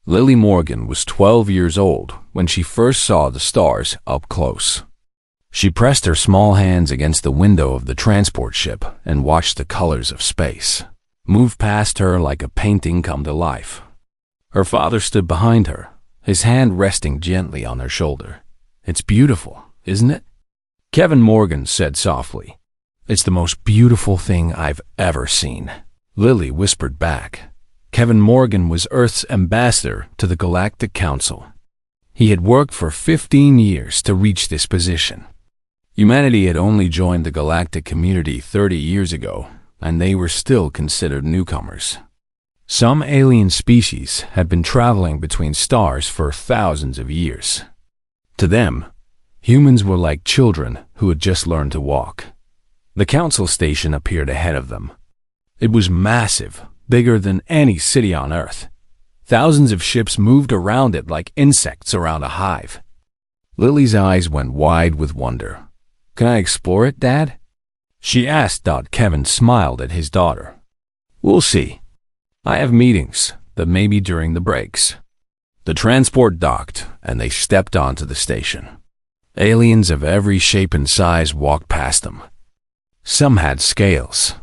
Lily Morgan was 12 years old when she first saw the stars up close. She pressed her small hands against the window of the transport ship and watched the colors of space move past her like a painting come to life. Her father stood behind her, his hand resting gently on her shoulder. "It's beautiful, isn't it?" Kevin Morgan said softly. "It's the most beautiful thing I've ever seen," Lily whispered back. Kevin Morgan was Earth's ambassador to the Galactic Council. He had worked for 15 years to reach this position. Humanity had only joined the galactic community 30 years ago, and they were still considered newcomers. Some alien species had been traveling between stars for thousands of years. To them, humans were like children who had just learned to walk. The council station appeared ahead of them. It was massive, bigger than any city on Earth. Thousands of ships moved around it like insects around a hive. Lily's eyes went wide with wonder. "Can I explore it, Dad?" she asked. Kevin smiled at his daughter. "We'll see. I have meetings, but maybe during the breaks." The transport docked, and they stepped onto the station. Aliens of every shape and size walked past them. Some had scales.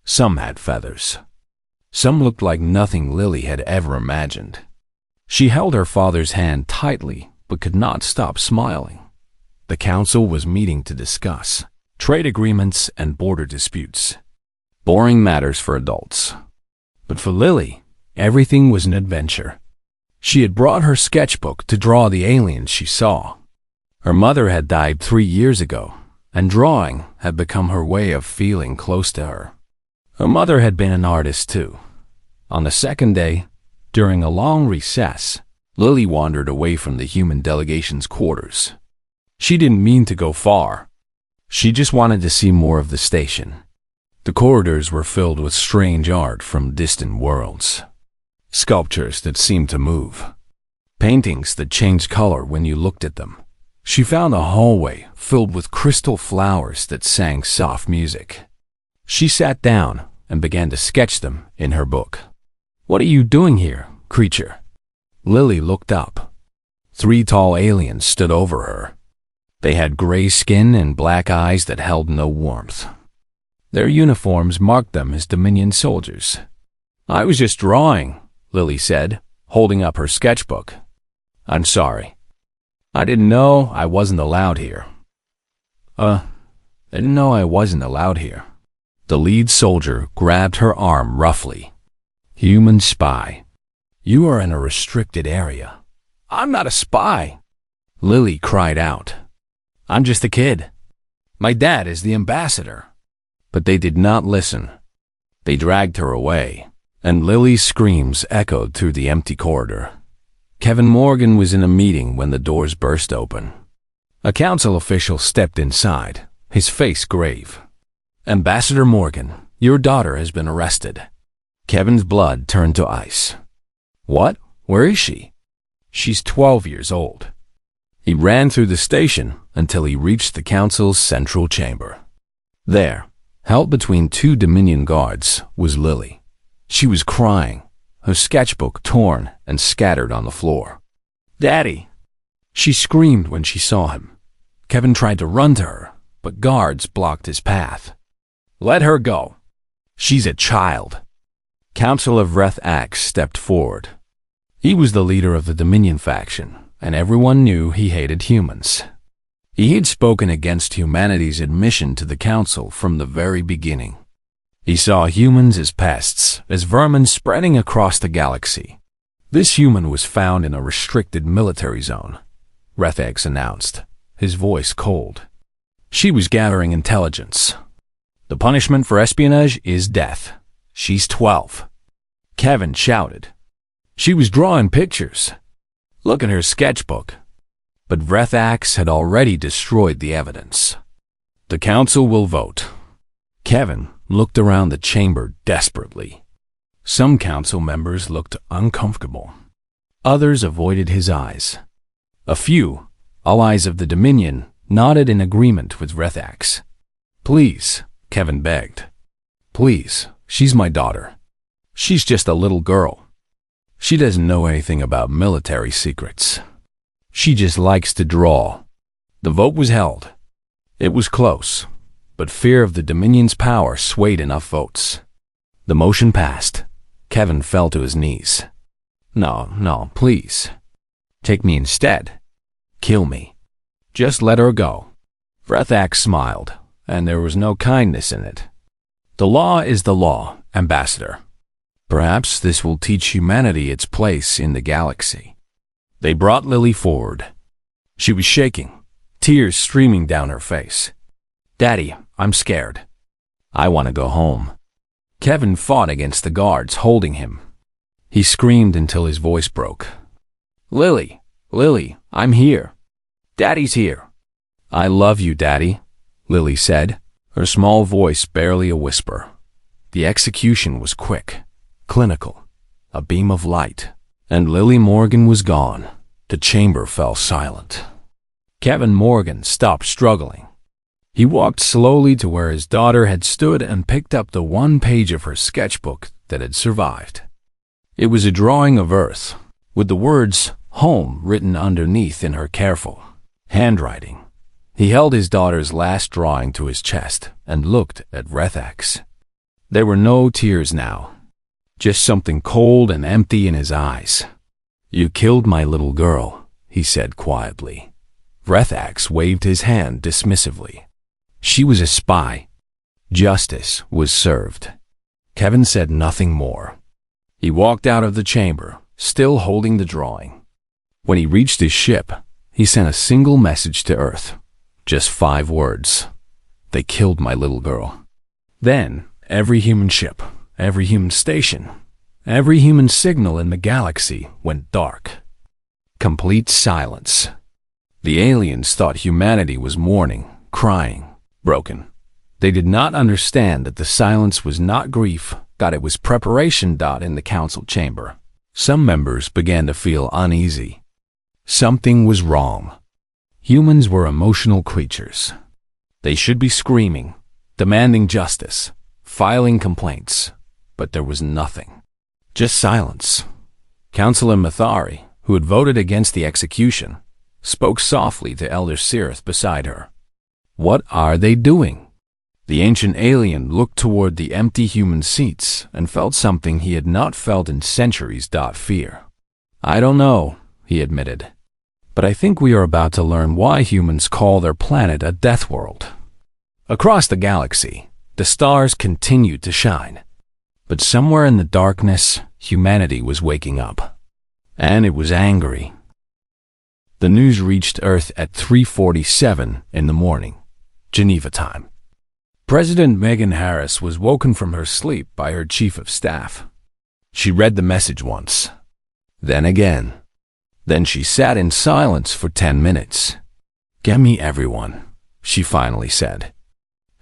Some had feathers. Some looked like nothing Lily had ever imagined. She held her father's hand tightly, but could not stop smiling. The council was meeting to discuss trade agreements and border disputes. Boring matters for adults. But for Lily, everything was an adventure. She had brought her sketchbook to draw the aliens she saw. Her mother had died 3 years ago, and drawing had become her way of feeling close to her. Her mother had been an artist too. On the second day, during a long recess, Lily wandered away from the human delegation's quarters. She didn't mean to go far. She just wanted to see more of the station. The corridors were filled with strange art from distant worlds. Sculptures that seemed to move. Paintings that changed color when you looked at them. She found a hallway filled with crystal flowers that sang soft music. She sat down and began to sketch them in her book. "What are you doing here, creature?" Lily looked up. 3 tall aliens stood over her. They had gray skin and black eyes that held no warmth. Their uniforms marked them as Dominion soldiers. "I was just drawing," Lily said, holding up her sketchbook. "I'm sorry. I didn't know I wasn't allowed here." I didn't know I wasn't allowed here." The lead soldier grabbed her arm roughly. "Human spy. You are in a restricted area." "I'm not a spy," Lily cried out. "I'm just a kid. My dad is the ambassador." But they did not listen. They dragged her away, and Lily's screams echoed through the empty corridor. Kevin Morgan was in a meeting when the doors burst open. A council official stepped inside, his face grave. "Ambassador Morgan, your daughter has been arrested." Kevin's blood turned to ice. "What? Where is she?" "She's 12 years old." He ran through the station until he reached the council's central chamber. There, held between 2 Dominion guards, was Lily. She was crying, her sketchbook torn and scattered on the floor. "Daddy!" She screamed when she saw him. Kevin tried to run to her, but guards blocked his path. "Let her go. She's a child." Council of Retaliate stepped forward. He was the leader of the Dominion faction, and everyone knew he hated humans. He had spoken against humanity's admission to the council from the very beginning. He saw humans as pests, as vermin spreading across the galaxy. "This human was found in a restricted military zone," Rethiax announced, his voice cold. "She was gathering intelligence. The punishment for espionage is death. She's 12. Kevin shouted. "She was drawing pictures. Look at her sketchbook." But Rethiax had already destroyed the evidence. "The council will vote." Kevin looked around the chamber desperately. Some council members looked uncomfortable. Others avoided his eyes. A few, allies of the Dominion, nodded in agreement with Rethiax. "Please," Kevin begged. "Please, she's my daughter. She's just a little girl." She doesn't know anything about military secrets. She just likes to draw. The vote was held. It was close, but fear of the Dominion's power swayed enough votes. The motion passed. Kevin fell to his knees. No, please. Take me instead. Kill me. Just let her go. Rethax smiled, and there was no kindness in it. The law is the law, Ambassador. Perhaps this will teach humanity its place in the galaxy. They brought Lily forward. She was shaking, tears streaming down her face. Daddy, I'm scared. I want to go home. Kevin fought against the guards holding him. He screamed until his voice broke. Lily, I'm here. Daddy's here. I love you, Daddy, Lily said, her small voice barely a whisper. The execution was quick, clinical, a beam of light, and Lily Morgan was gone. The chamber fell silent. Kevin Morgan stopped struggling. He walked slowly to where his daughter had stood and picked up the one page of her sketchbook that had survived. It was a drawing of Earth, with the words "Home" written underneath in her careful handwriting. He held his daughter's last drawing to his chest and looked at Rethax. There were no tears now, just something cold and empty in his eyes. You killed my little girl, he said quietly. Rethax waved his hand dismissively. She was a spy. Justice was served. Kevin said nothing more. He walked out of the chamber, still holding the drawing. When he reached his ship, he sent a single message to Earth. Just 5 words. They killed my little girl. Then, every human ship, every human station, every human signal in the galaxy went dark. Complete silence. The aliens thought humanity was mourning, crying, broken. They did not understand that the silence was not grief, that it was preparation. In the council chamber, some members began to feel uneasy. Something was wrong. Humans were emotional creatures. They should be screaming, demanding justice, filing complaints, but there was nothing. Just silence. Councilor Mathari, who had voted against the execution, spoke softly to Elder Sirith beside her. What are they doing? The ancient alien looked toward the empty human seats and felt something he had not felt in centuries. Fear. I don't know, he admitted. But I think we are about to learn why humans call their planet a death world. Across the galaxy, the stars continued to shine. But somewhere in the darkness, humanity was waking up. And it was angry. The news reached Earth at 3:47 in the morning, Geneva time. President Megan Harris was woken from her sleep by her chief of staff. She read the message once, then again. Then she sat in silence for 10 minutes. Get me everyone, she finally said.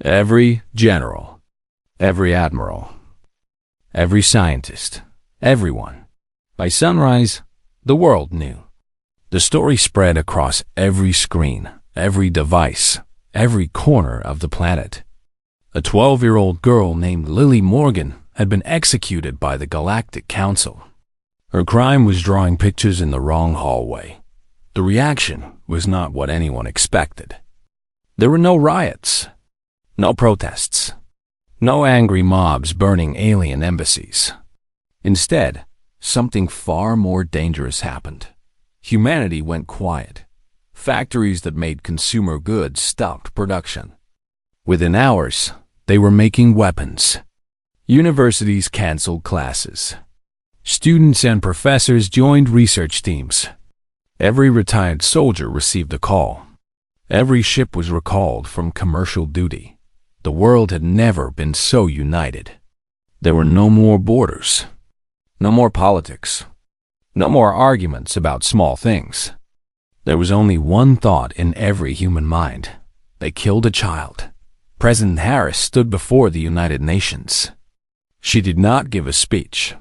Every general, every admiral, every scientist, everyone. By sunrise, the world knew. The story spread across every screen, every device, every corner of the planet. A 12-year-old girl named Lily Morgan had been executed by the Galactic Council. Her crime was drawing pictures in the wrong hallway. The reaction was not what anyone expected. There were no riots, no protests, no angry mobs burning alien embassies. Instead, something far more dangerous happened. Humanity went quiet. Factories that made consumer goods stopped production. Within hours, they were making weapons. Universities canceled classes. Students and professors joined research teams. Every retired soldier received a call. Every ship was recalled from commercial duty. The world had never been so united. There were no more borders, no more politics, no more arguments about small things. There was only one thought in every human mind. They killed a child. President Harris stood before the United Nations. She did not give a speech.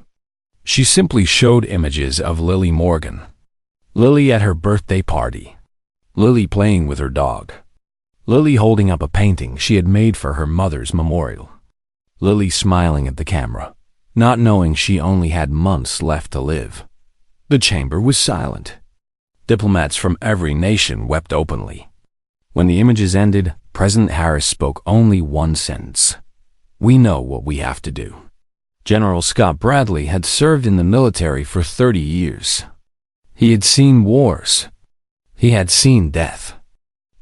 She simply showed images of Lily Morgan. Lily at her birthday party. Lily playing with her dog. Lily holding up a painting she had made for her mother's memorial. Lily smiling at the camera, not knowing she only had months left to live. The chamber was silent. Diplomats from every nation wept openly. When the images ended, President Harris spoke only one sentence. "We know what we have to do." General Scott Bradley had served in the military for 30 years. He had seen wars. He had seen death.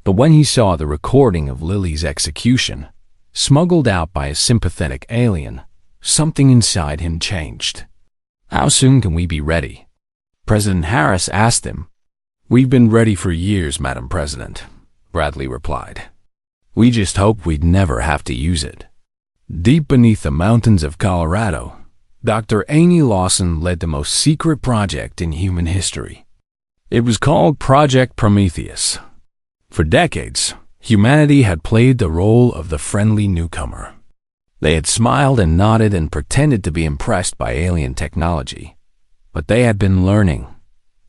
But when he saw the recording of Lily's execution, smuggled out by a sympathetic alien, something inside him changed. "How soon can we be ready?" President Harris asked him. "We've been ready for years, Madam President," Bradley replied. "We just hoped we'd never have to use it." Deep beneath the mountains of Colorado, Dr. Amy Lawson led the most secret project in human history. It was called Project Prometheus. For decades, humanity had played the role of the friendly newcomer. They had smiled and nodded and pretended to be impressed by alien technology. But they had been learning,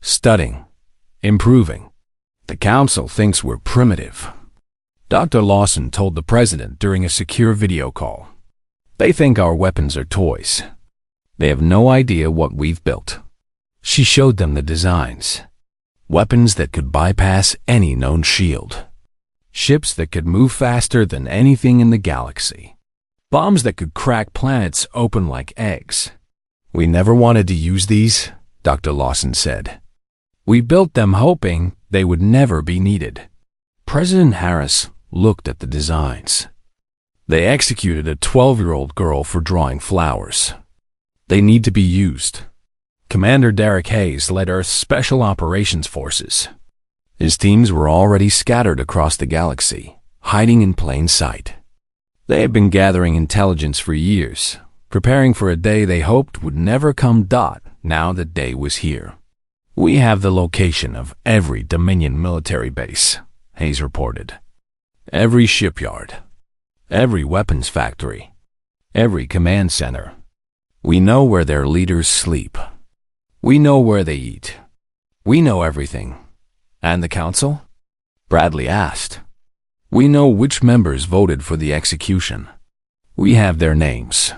studying, improving. "The Council thinks we're primitive," Dr. Lawson told the president during a secure video call. "They think our weapons are toys. They have no idea what we've built." She showed them the designs. Weapons that could bypass any known shield. Ships that could move faster than anything in the galaxy. Bombs that could crack planets open like eggs. "We never wanted to use these," Dr. Lawson said. "We built them hoping they would never be needed." President Harris looked at the designs. They executed a 12-year-old girl for drawing flowers. They need to be used. Commander Derek Hayes led Earth's Special Operations Forces. His teams were already scattered across the galaxy, hiding in plain sight. They had been gathering intelligence for years, preparing for a day they hoped would never come. Now the day was here. "We have the location of every Dominion military base," Hayes reported. "Every shipyard, every weapons factory, every command center. We know where their leaders sleep. We know where they eat. We know everything." "And the council?" Bradley asked. "We know which members voted for the execution. We have their names,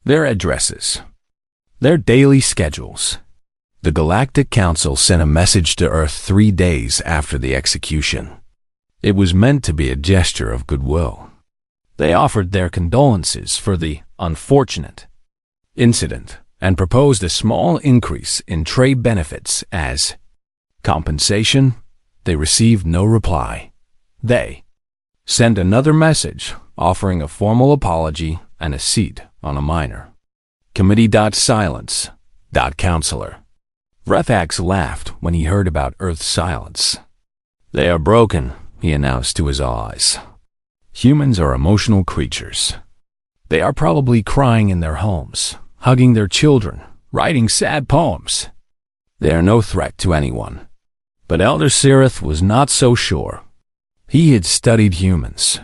their addresses, their daily schedules." The Galactic Council sent a message to Earth 3 days after the execution. It was meant to be a gesture of goodwill. They offered their condolences for the unfortunate incident and proposed a small increase in trade benefits as compensation. They received no reply. They sent another message offering a formal apology and a seat on a minor committee. Silence. Counselor. Rethax laughed when he heard about Earth's silence. "They are broken," he announced to his allies. "Humans are emotional creatures. They are probably crying in their homes, hugging their children, writing sad poems. They are no threat to anyone." But Elder Sirith was not so sure. He had studied humans.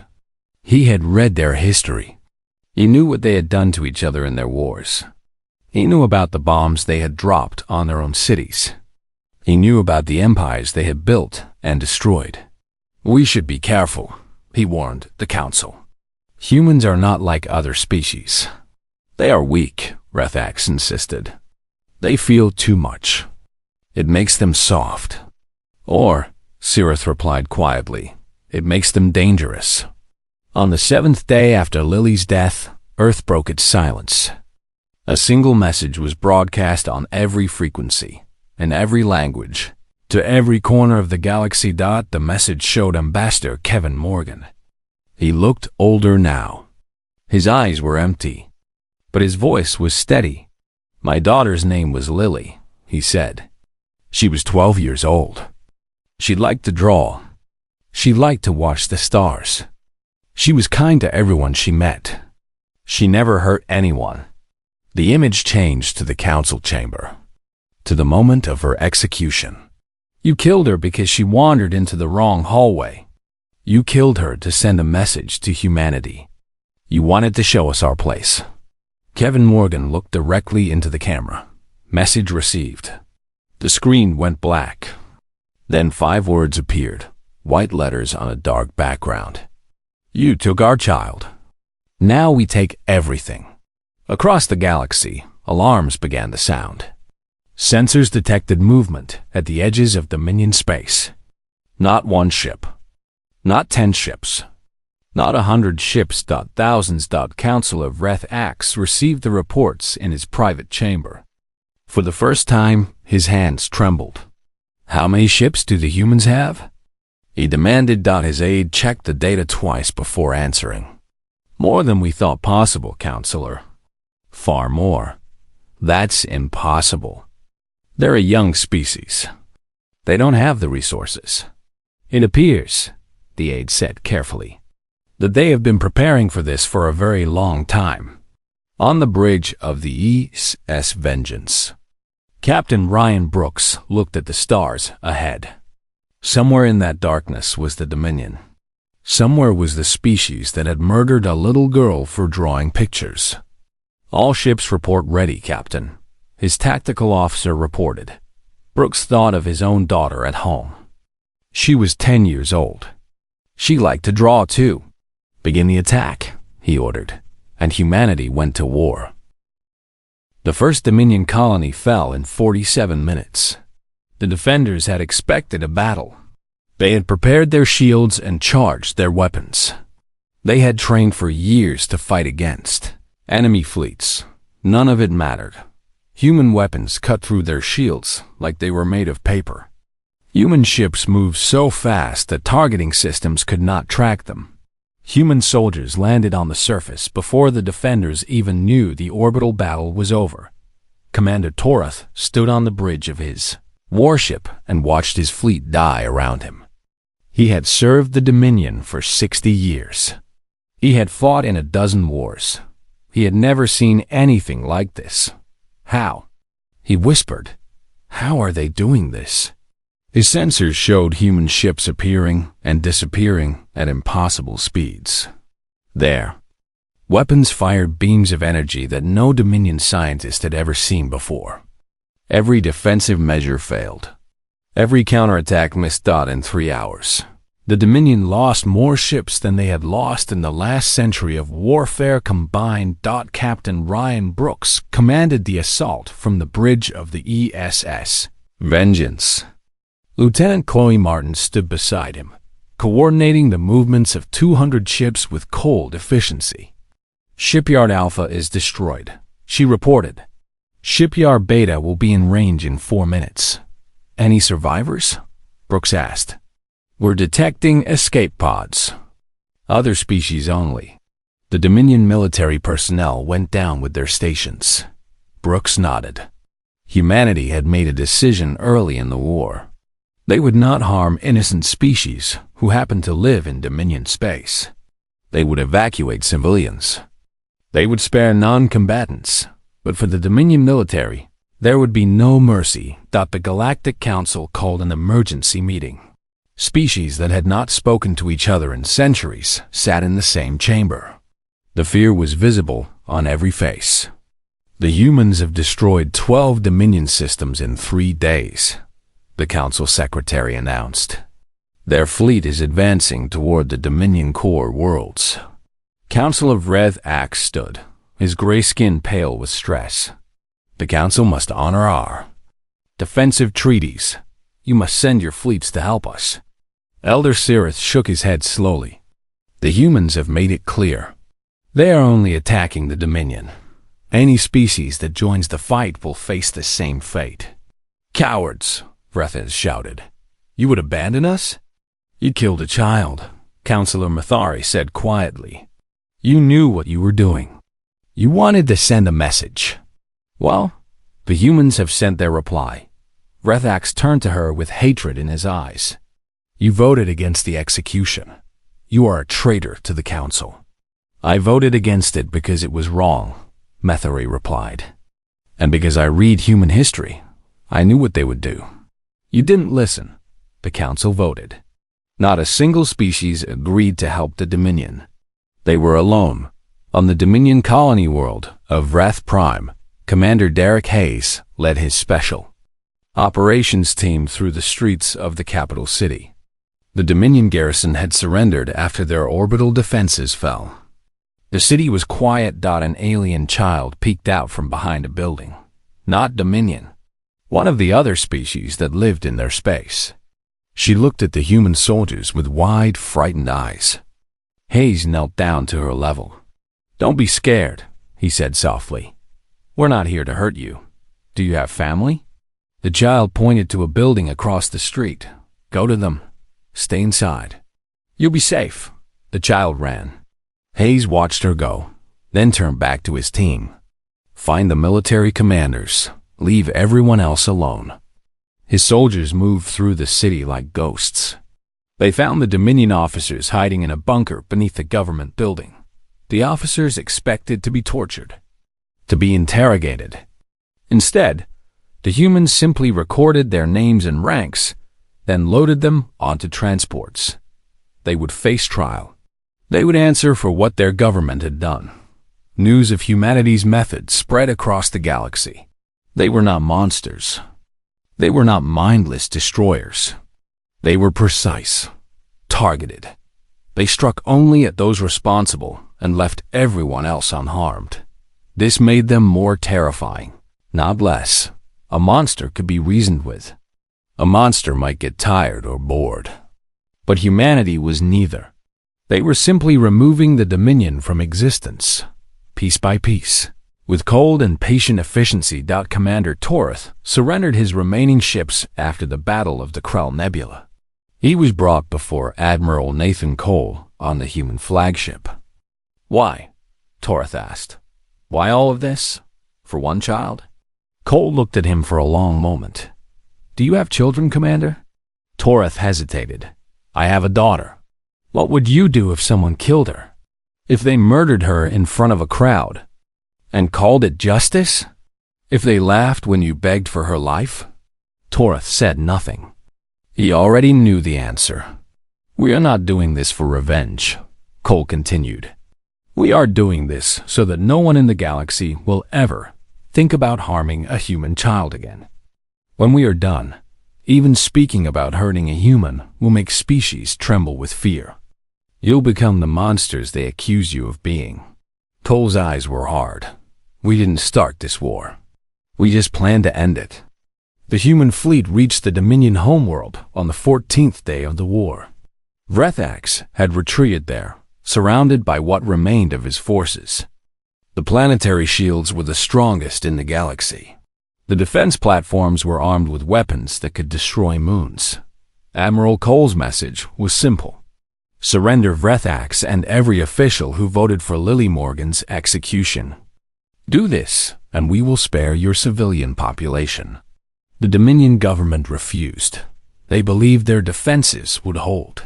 He had read their history. He knew what they had done to each other in their wars. He knew about the bombs they had dropped on their own cities. He knew about the empires they had built and destroyed. "We should be careful," he warned the council. "Humans are not like other species." "They are weak," Rethax insisted. "They feel too much. It makes them soft." "Or," Sirith replied quietly, "it makes them dangerous." On the 7th day after Lily's death, Earth broke its silence. A single message was broadcast on every frequency, in every language, to every corner of the galaxy. The message showed Ambassador Kevin Morgan. He looked older now. His eyes were empty, but his voice was steady. "My daughter's name was Lily," he said. "She was 12 years old. She liked to draw. She liked to watch the stars. She was kind to everyone she met. She never hurt anyone." The image changed to the council chamber, to the moment of her execution. "You killed her because she wandered into the wrong hallway. You killed her to send a message to humanity. You wanted to show us our place." Kevin Morgan looked directly into the camera. Message received. The screen went black. Then 5 words appeared, white letters on a dark background. "You took our child. Now we take everything. Across the galaxy, alarms began to sound. Sensors detected movement at the edges of Dominion space. Not one ship. Not 10 ships. Not 100 ships. Thousands. Counselor Retaliate received the reports in his private chamber. For the first time, his hands trembled. How many ships do the humans have? He demanded. His aide checked the data twice before answering. More than we thought possible, Counselor. Far more. That's impossible. They're a young species. They don't have the resources. It appears, the aide said carefully, that they have been preparing for this for a very long time. On the bridge of the SS Vengeance, Captain Ryan Brooks looked at the stars ahead. Somewhere in that darkness was the Dominion. Somewhere was the species that had murdered a little girl for drawing pictures. All ships report ready, Captain, his tactical officer reported. Brooks thought of his own daughter at home. She was 10 years old. She liked to draw too. Begin the attack, he ordered, and humanity went to war. The first Dominion colony fell in 47 minutes. The defenders had expected a battle. They had prepared their shields and charged their weapons. They had trained for years to fight against enemy fleets. None of it mattered. Human weapons cut through their shields like they were made of paper. Human ships moved so fast that targeting systems could not track them. Human soldiers landed on the surface before the defenders even knew the orbital battle was over. Commander Torath stood on the bridge of his warship and watched his fleet die around him. He had served the Dominion for 60 years. He had fought in a dozen wars. He had never seen anything like this. How? He whispered, "How are they doing this?" His sensors showed human ships appearing and disappearing at impossible speeds. There, weapons fired beams of energy that no Dominion scientist had ever seen before. Every defensive measure failed. Every counterattack missed. In 3 hours, the Dominion lost more ships than they had lost in the last century of warfare combined. Captain Ryan Brooks commanded the assault from the bridge of the SS Vengeance. Lieutenant Chloe Martin stood beside him, coordinating the movements of 200 ships with cold efficiency. Shipyard Alpha is destroyed, she reported. Shipyard Beta will be in range in 4 minutes. Any survivors? Brooks asked. We're detecting escape pods. Other species only. The Dominion military personnel went down with their stations. Brooks nodded. Humanity had made a decision early in the war. They would not harm innocent species who happened to live in Dominion space. They would evacuate civilians. They would spare non-combatants. But for the Dominion military, there would be no mercy. The Galactic Council called an emergency meeting. Species that had not spoken to each other in centuries sat in the same chamber. The fear was visible on every face. The humans have destroyed 12 Dominion systems in 3 days, the Council Secretary announced. Their fleet is advancing toward the Dominion core worlds. Councilor Retaliate stood, his gray skin pale with stress. The Council must honor our defensive treaties. You must send your fleets to help us. Elder Sirith shook his head slowly. The humans have made it clear. They are only attacking the Dominion. Any species that joins the fight will face the same fate. Cowards, Rethiz shouted. You would abandon us? You killed a child, Councilor Mathari said quietly. You knew what you were doing. You wanted to send a message. Well, the humans have sent their reply. Rethax turned to her with hatred in his eyes. You voted against the execution. You are a traitor to the Council. I voted against it because it was wrong, Mathari replied. And because I read human history, I knew what they would do. You didn't listen. The Council voted. Not a single species agreed to help the Dominion. They were alone. On the Dominion colony world of Wrath Prime, Commander Derek Hayes led his special operations team through the streets of the capital city. The Dominion garrison had surrendered after their orbital defenses fell. The city was quiet. An alien child peeked out from behind a building. Not Dominion. One of the other species that lived in their space. She looked at the human soldiers with wide, frightened eyes. Hayes knelt down to her level. "Don't be scared," he said softly. "We're not here to hurt you. Do you have family?" The child pointed to a building across the street. "Go to them. Stay inside. You'll be safe." The child ran. Hayes watched her go, then turned back to his team. "Find the military commanders. Leave everyone else alone." His soldiers moved through the city like ghosts. They found the Dominion officers hiding in a bunker beneath the government building. The officers expected to be tortured, to be interrogated. Instead, the humans simply recorded their names and ranks, then loaded them onto transports. They would face trial. They would answer for what their government had done. News of humanity's methods spread across the galaxy. They were not monsters. They were not mindless destroyers. They were precise, targeted. They struck only at those responsible and left everyone else unharmed. This made them more terrifying, not less. A monster could be reasoned with. A monster might get tired or bored. But humanity was neither. They were simply removing the Dominion from existence, piece by piece. With cold and patient efficiency, Commander Torith surrendered his remaining ships after the Battle of the Krell Nebula. He was brought before Admiral Nathan Cole on the human flagship. "Why?" Torith asked. "Why all of this? For one child?" Cole looked at him for a long moment. "Do you have children, Commander?" Torith hesitated. "I have a daughter." "What would you do if someone killed her? If they murdered her in front of a crowd and called it justice? If they laughed when you begged for her life?" Torith said nothing. He already knew the answer. "We are not doing this for revenge," Cole continued. "We are doing this so that no one in the galaxy will ever think about harming a human child again. When we are done, even speaking about hurting a human will make species tremble with fear. You'll become the monsters they accuse you of being." Cole's eyes were hard. "We didn't start this war. We just planned to end it." The human fleet reached the Dominion homeworld on the 14th day of the war. Vrethax had retreated there, surrounded by what remained of his forces. The planetary shields were the strongest in the galaxy. The defense platforms were armed with weapons that could destroy moons. Admiral Cole's message was simple: surrender Vrethax and every official who voted for Lily Morgan's execution. Do this, and we will spare your civilian population. The Dominion government refused. They believed their defenses would hold.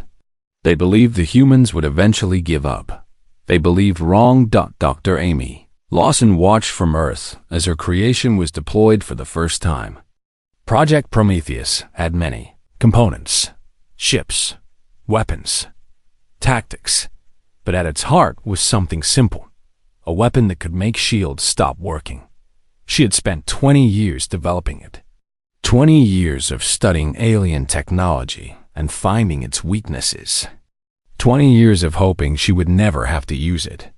They believed the humans would eventually give up. They believed wrong. Dr. Amy Lawson watched from Earth as her creation was deployed for the first time. Project Prometheus had many components: ships, weapons, tactics, but at its heart was something simple, a weapon that could make shields stop working. She had spent 20 years developing it. 20 years of studying alien technology and finding its weaknesses. 20 years of hoping she would never have to use it.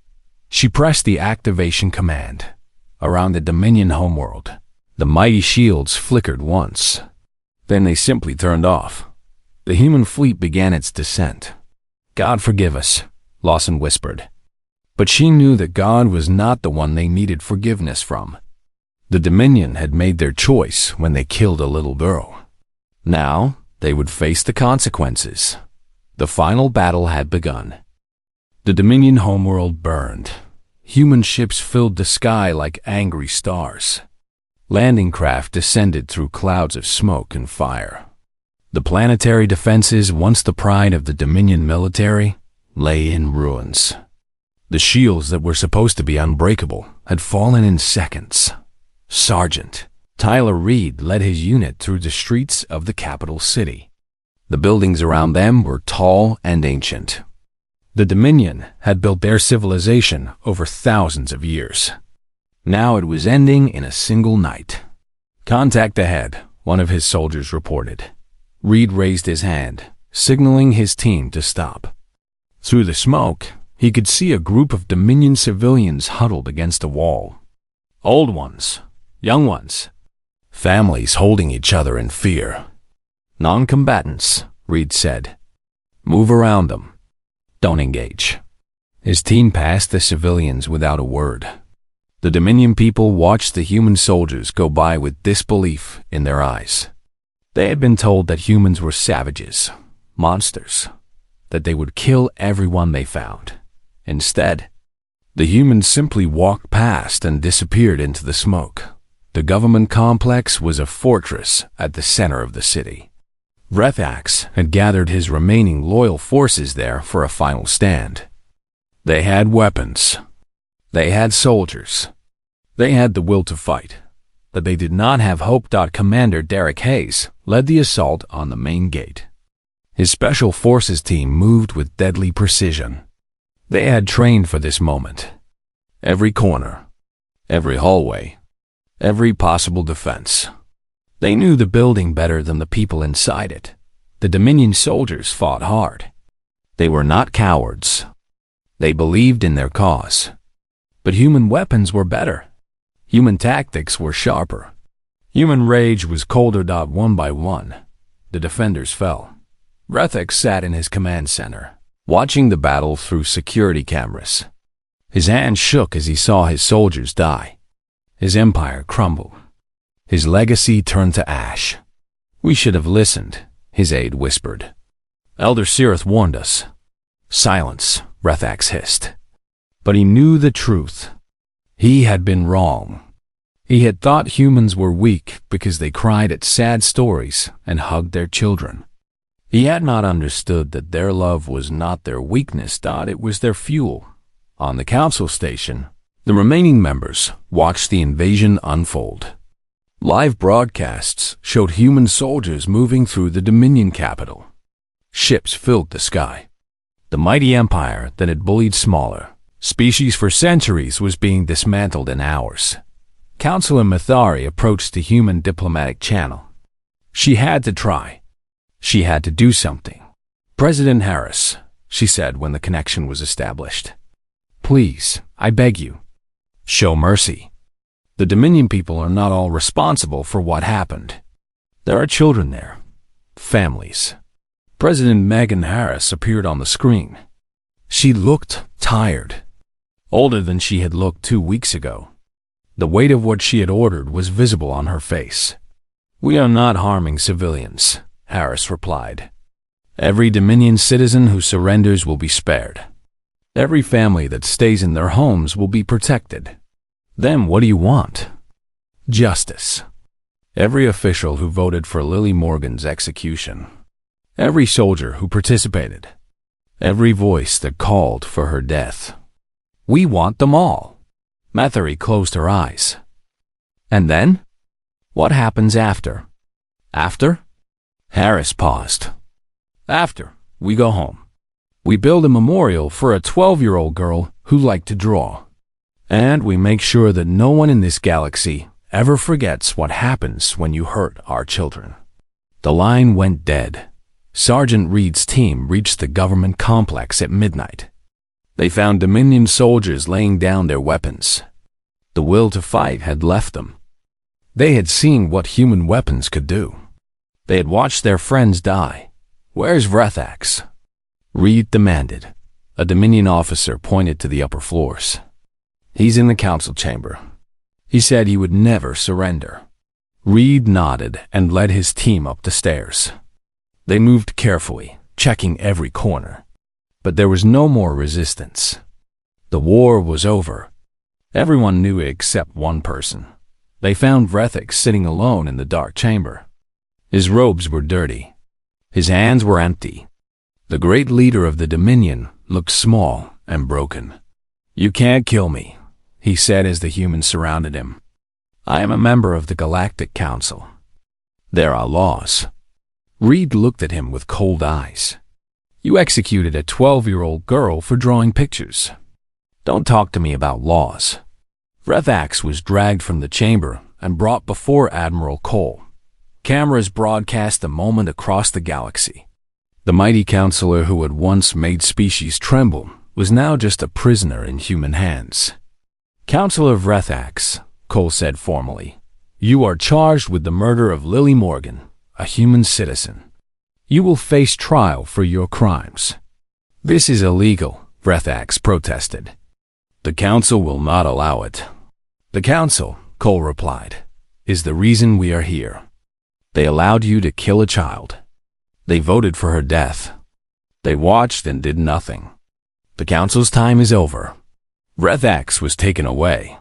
She pressed the activation command. Around the Dominion homeworld, the mighty shields flickered once. Then they simply turned off. The human fleet began its descent. "God forgive us," Lawson whispered. But she knew that God was not the one they needed forgiveness from. The Dominion had made their choice when they killed a little girl. Now they would face the consequences. The final battle had begun. The Dominion homeworld burned. Human ships filled the sky like angry stars. Landing craft descended through clouds of smoke and fire. The planetary defenses, once the pride of the Dominion military, lay in ruins. The shields that were supposed to be unbreakable had fallen in seconds. Sergeant Tyler Reed led his unit through the streets of the capital city. The buildings around them were tall and ancient. The Dominion had built their civilization over thousands of years. Now it was ending in a single night. "Contact ahead," one of his soldiers reported. Reed raised his hand, signaling his team to stop. Through the smoke, He could see a group of Dominion civilians huddled against a wall. Old ones, young ones, families holding each other in fear. Non-combatants, Reed said. Move around them. Don't engage. His team passed the civilians without a word. The Dominion people watched the human soldiers go by with disbelief in their eyes. They had been told that humans were savages, monsters, that they would kill everyone they found. Instead, the humans simply walked past and disappeared into the smoke. The government complex was a fortress at the center of the city. Rethax had gathered his remaining loyal forces there for a final stand. They had weapons. They had soldiers. They had the will to fight, but they did not have hope. Commander Derek Hayes led the assault on the main gate. His special forces team moved with deadly precision. They had trained for this moment. Every corner, every hallway, every possible defense. They knew the building better than the people inside it. The Dominion soldiers fought hard. They were not cowards. They believed in their cause. But human weapons were better. Human tactics were sharper. Human rage was colder. One by one, the defenders fell. Rethax sat in his command center, watching the battle through security cameras. His hand shook as he saw his soldiers die. His empire crumble. His legacy turned to ash. We should have listened, his aide whispered. Elder Sirith warned us. Silence, Rethax hissed. But he knew the truth. He had been wrong. He had thought humans were weak because they cried at sad stories and hugged their children. He had not understood that their love was not their weakness. It was their fuel. On the council station, the remaining members watched the invasion unfold. Live broadcasts showed human soldiers moving through the Dominion capital. Ships filled the sky. The mighty empire that had bullied smaller species for centuries was being dismantled in hours. Councilor Mathari approached the human diplomatic channel. She had to try. She had to do something. President Harris, she said when the connection was established. Please, I beg you, show mercy. The Dominion people are not all responsible for what happened. There are children there, families. President Megan Harris appeared on the screen. She looked tired, older than she had looked 2 weeks ago. The weight of what she had ordered was visible on her face. We are not harming civilians, Harris replied. Every Dominion citizen who surrenders will be spared. Every family that stays in their homes will be protected. Then what do you want? Justice. Every official who voted for Lily Morgan's execution. Every soldier who participated. Every voice that called for her death. We want them all. Mathari closed her eyes. And then? What happens after? After? Harris paused. After, we go home. We build a memorial for a 12-year-old girl who liked to draw. And we make sure that no one in this galaxy ever forgets what happens when you hurt our children. The line went dead. Sergeant Reed's team reached the government complex at midnight. They found Dominion soldiers laying down their weapons. The will to fight had left them. They had seen what human weapons could do. They had watched their friends die. Where's Rethax? Reed demanded. A Dominion officer pointed to the upper floors. He's in the council chamber. He said he would never surrender. Reed nodded and led his team up the stairs. They moved carefully, checking every corner. But there was no more resistance. The war was over. Everyone knew it except one person. They found Rethax sitting alone in the dark chamber. His robes were dirty. His hands were empty. The great leader of the Dominion looked small and broken. You can't kill me, he said as the humans surrounded him. I am a member of the Galactic Council. There are laws. Reed looked at him with cold eyes. You executed a 12-year-old girl for drawing pictures. Don't talk to me about laws. Rethax was dragged from the chamber and brought before Admiral Cole. Cameras broadcast the moment across the galaxy. The mighty counselor who had once made species tremble was now just a prisoner in human hands. "Councilor Vrethax," Cole said formally, "you are charged with the murder of Lily Morgan, a human citizen. You will face trial for your crimes." "This is illegal," Vrethax protested. "The council will not allow it." "The council," Cole replied, "is the reason we are here. They allowed you to kill a child. They voted for her death. They watched and did nothing. The council's time is over." Vrethax was taken away.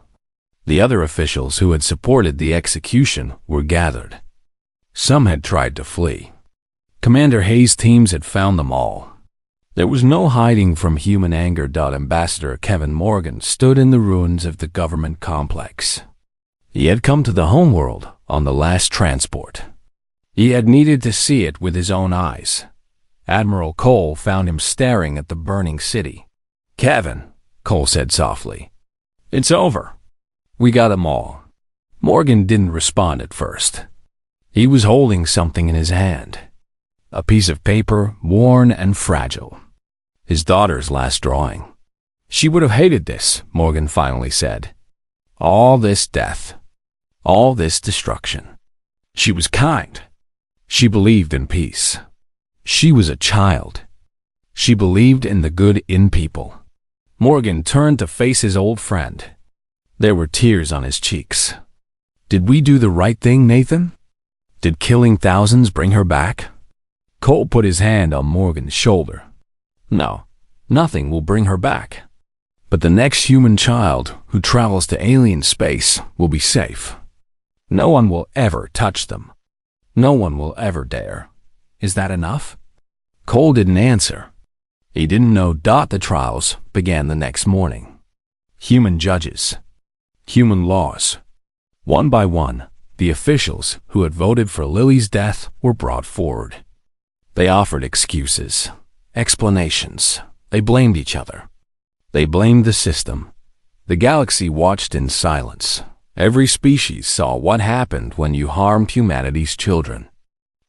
The other officials who had supported the execution were gathered. Some had tried to flee. Commander Hayes' teams had found them all. There was no hiding from human anger. Ambassador Kevin Morgan stood in the ruins of the government complex. He had come to the homeworld on the last transport. He had needed to see it with his own eyes. Admiral Cole found him staring at the burning city. "Kevin," Cole said softly, "it's over. We got them all." Morgan didn't respond at first. He was holding something in his hand. A piece of paper, worn and fragile. His daughter's last drawing. "She would have hated this," Morgan finally said. "All this death. All this destruction. She was kind. She believed in peace. She was a child. She believed in the good in people." Morgan turned to face his old friend. There were tears on his cheeks. "Did we do the right thing, Nathan? Did killing thousands bring her back?" Cole put his hand on Morgan's shoulder. "No, nothing will bring her back. But the next human child who travels to alien space will be safe. No one will ever touch them. No one will ever dare. Is that enough?" Cole didn't answer. He didn't know. The trials began the next morning. Human judges. Human laws. One by one, the officials who had voted for Lily's death were brought forward. They offered excuses, explanations. They blamed each other. They blamed the system. The galaxy watched in silence. Every species saw what happened when you harmed humanity's children.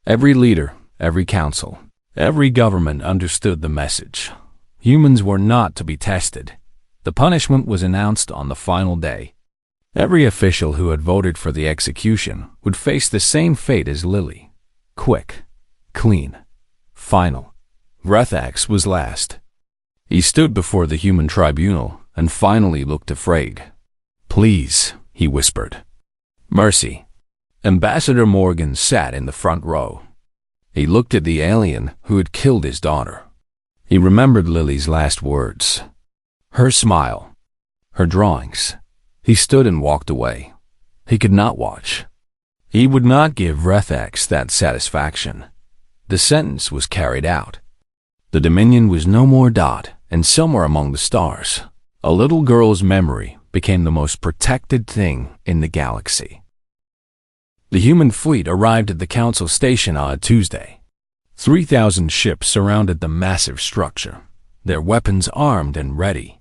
Every leader, every council, every government understood the message. Humans were not to be tested. The punishment was announced on the final day. Every official who had voted for the execution would face the same fate as Lily. Quick, clean, final. Vrethax was last. He stood before the human tribunal and finally looked afraid. "Please," he whispered. "Mercy." Ambassador Morgan sat in the front row. He looked at the alien who had killed his daughter. He remembered Lily's last words. Her smile. Her drawings. He stood and walked away. He could not watch. He would not give Vrethax that satisfaction. The sentence was carried out. The Dominion was no more. And somewhere among the stars, a little girl's memory became the most protected thing in the galaxy. The human fleet arrived at the Council Station on a Tuesday. 3,000 ships surrounded the massive structure, their weapons armed and ready.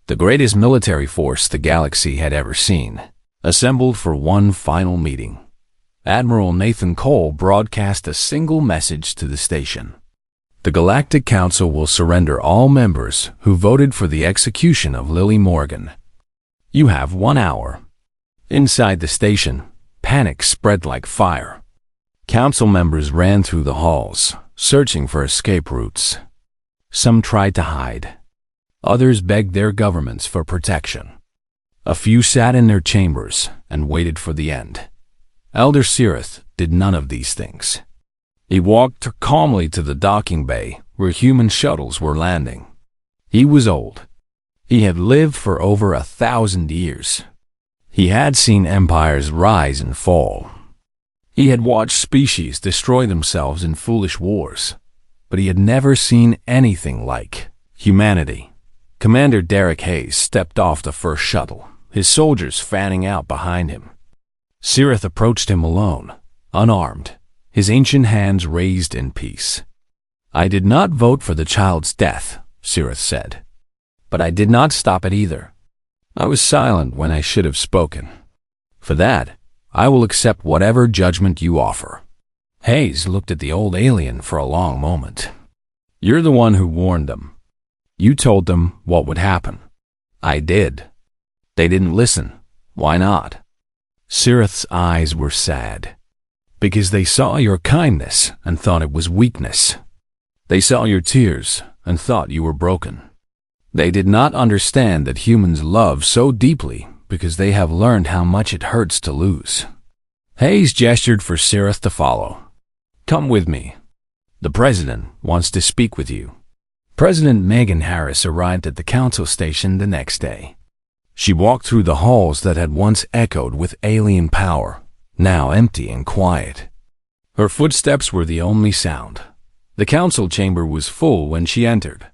The greatest military force the galaxy had ever seen, assembled for one final meeting. Admiral Nathan Cole broadcast a single message to the station. "The Galactic Council will surrender all members who voted for the execution of Lily Morgan. You have 1 hour." Inside the station, panic spread like fire. Council members ran through the halls, searching for escape routes. Some tried to hide. Others begged their governments for protection. A few sat in their chambers and waited for the end. Elder Sirith did none of these things. He walked calmly to the docking bay where human shuttles were landing. He was old. He had lived for over 1,000 years. He had seen empires rise and fall. He had watched species destroy themselves in foolish wars, but he had never seen anything like humanity. Commander Derek Hayes stepped off the first shuttle, his soldiers fanning out behind him. Sirith approached him alone, unarmed, his ancient hands raised in peace. "I did not vote for the child's death," Sirith said, "but I did not stop it either. I was silent when I should have spoken. For that, I will accept whatever judgment you offer." Hayes looked at the old alien for a long moment. "You're the one who warned them. You told them what would happen. I did. They didn't listen. Why not? Sirith's eyes were sad. Because they saw your kindness and thought it was weakness. They saw your tears and thought you were broken. They did not understand that humans love so deeply because they have learned how much it hurts to lose. Hayes gestured for Sirith to follow. Come with me. The president wants to speak with you. President Megan Harris arrived at the council station the next day. She walked through the halls that had once echoed with alien power, now empty and quiet. Her footsteps were the only sound. The council chamber was full when she entered.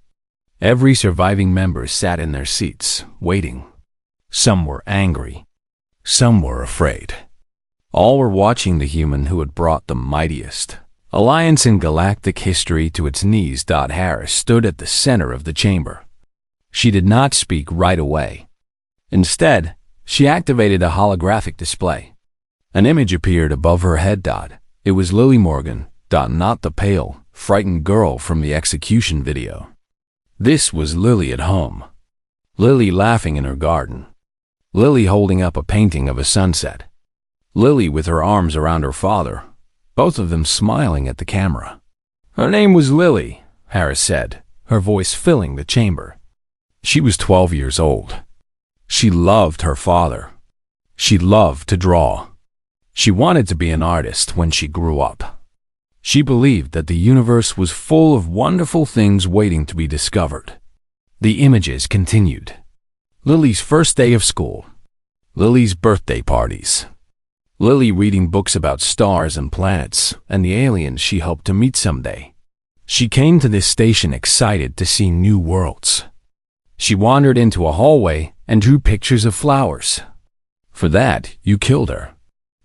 Every surviving member sat in their seats, waiting. Some were angry. Some were afraid. All were watching the human who had brought the mightiest alliance in galactic history to its knees. Harris stood at the center of the chamber. She did not speak right away. Instead, she activated a holographic display. An image appeared above her head. It was Lily Morgan, not the pale, frightened girl from the execution video. This was Lily at home. Lily laughing in her garden. Lily holding up a painting of a sunset. Lily with her arms around her father, both of them smiling at the camera. Her name was Lily, Harris said, her voice filling the chamber. She was 12 years old. She loved her father. She loved to draw. She wanted to be an artist when she grew up. She believed that the universe was full of wonderful things waiting to be discovered. The images continued. Lily's first day of school. Lily's birthday parties. Lily reading books about stars and planets and the aliens she hoped to meet someday. She came to this station excited to see new worlds. She wandered into a hallway and drew pictures of flowers. For that, you killed her.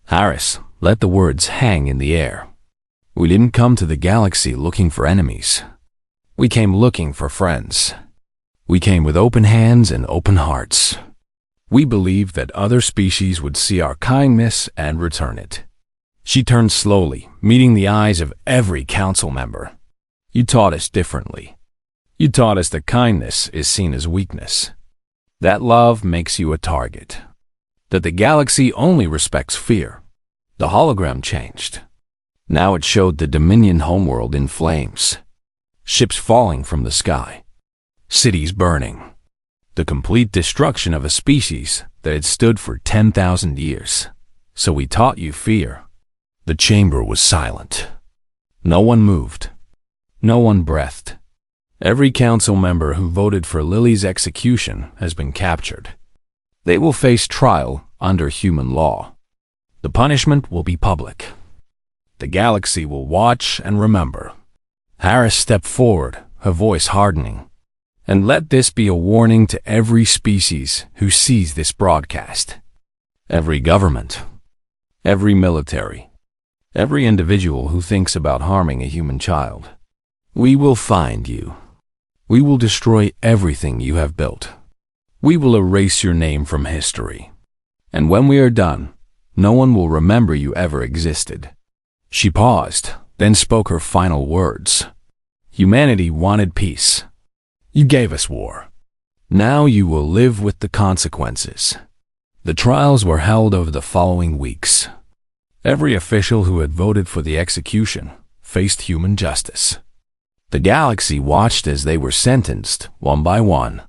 Harris let the words hang in the air. We didn't come to the galaxy looking for enemies. We came looking for friends. We came with open hands and open hearts. We believed that other species would see our kindness and return it. She turned slowly, meeting the eyes of every council member. You taught us differently. You taught us that kindness is seen as weakness. That love makes you a target. That the galaxy only respects fear. The hologram changed. Now it showed the Dominion homeworld in flames. Ships falling from the sky. Cities burning. The complete destruction of a species that had stood for 10,000 years. So we taught you fear. The chamber was silent. No one moved. No one breathed. Every council member who voted for Lily's execution has been captured. They will face trial under human law. The punishment will be public. The galaxy will watch and remember. Harris stepped forward, her voice hardening. And let this be a warning to every species who sees this broadcast. Every government. Every military. Every individual who thinks about harming a human child. We will find you. We will destroy everything you have built. We will erase your name from history. And when we are done, no one will remember you ever existed. She paused, then spoke her final words. Humanity wanted peace. You gave us war. Now you will live with the consequences. The trials were held over the following weeks. Every official who had voted for the execution faced human justice. The galaxy watched as they were sentenced, one by one.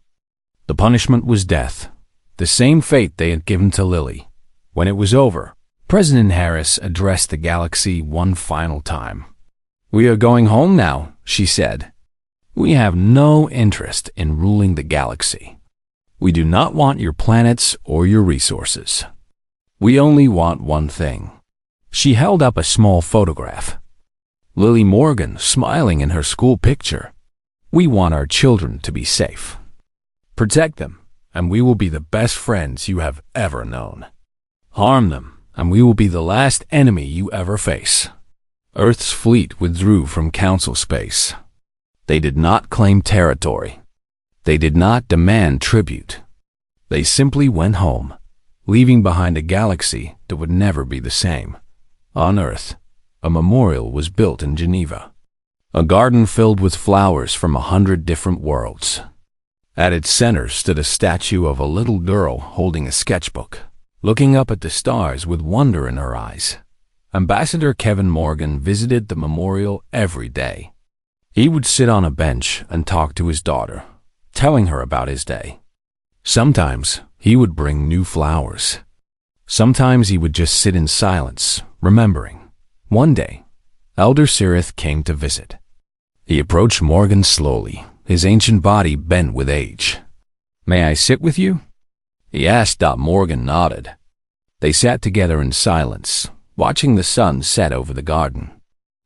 The punishment was death, the same fate they had given to Lily. When it was over, President Harris addressed the galaxy one final time. We are going home now, she said. We have no interest in ruling the galaxy. We do not want your planets or your resources. We only want one thing. She held up a small photograph. Lily Morgan smiling in her school picture. We want our children to be safe. Protect them, and we will be the best friends you have ever known. Harm them, and we will be the last enemy you ever face. Earth's fleet withdrew from Council space. They did not claim territory. They did not demand tribute. They simply went home, leaving behind a galaxy that would never be the same. On Earth, a memorial was built in Geneva. A garden filled with flowers from 100 different worlds. At its center stood a statue of a little girl holding a sketchbook, looking up at the stars with wonder in her eyes. Ambassador Kevin Morgan visited the memorial every day. He would sit on a bench and talk to his daughter, telling her about his day. Sometimes he would bring new flowers. Sometimes he would just sit in silence, remembering. One day, Elder Sirith came to visit. He approached Morgan slowly, his ancient body bent with age. "May I sit with you?" he asked. Morgan nodded. They sat together in silence, watching the sun set over the garden.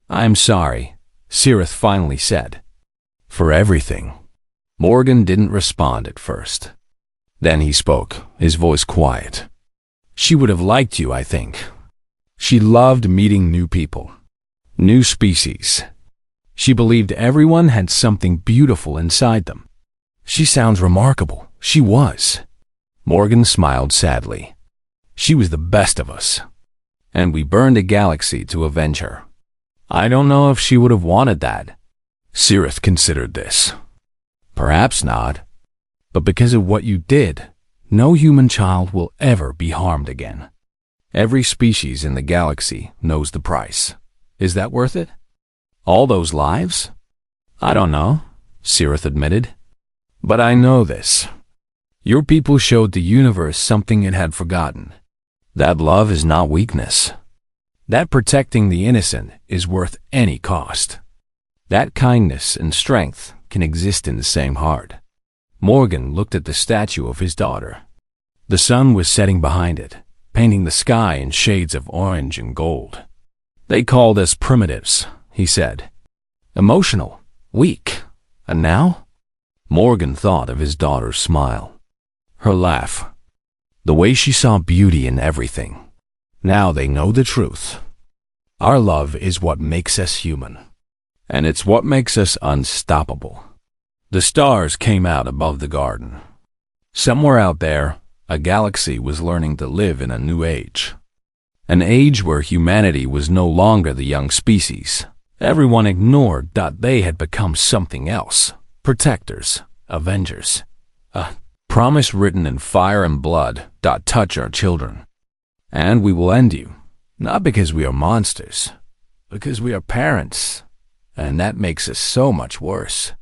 "I'm sorry," Sirith finally said. "For everything." Morgan didn't respond at first. Then he spoke, his voice quiet. "She would have liked you, I think. She loved meeting new people, new species. She believed everyone had something beautiful inside them. She sounds remarkable. She was." Morgan smiled sadly. "She was the best of us. And we burned a galaxy to avenge her. I don't know if she would have wanted that." Sirith considered this. "Perhaps not. But because of what you did, no human child will ever be harmed again. Every species in the galaxy knows the price. Is that worth it? All those lives?" "I don't know," Sirith admitted. "But I know this. Your people showed the universe something it had forgotten. That love is not weakness. That protecting the innocent is worth any cost. That kindness and strength can exist in the same heart." Morgan looked at the statue of his daughter. The sun was setting behind it, painting the sky in shades of orange and gold. "They called us primitives," he said. "Emotional, weak. And now?" Morgan thought of his daughter's smile, her laugh, the way she saw beauty in everything. Now they know the truth. Our love is what makes us human, and it's what makes us unstoppable. The stars came out above the garden. Somewhere out there, a galaxy was learning to live in a new age. An age where humanity was no longer the young species. Everyone ignored that they had become something else. Protectors, avengers. A promise written in fire and blood. Touch our children. And we will end you. Not because we are monsters, because we are parents. And that makes us so much worse.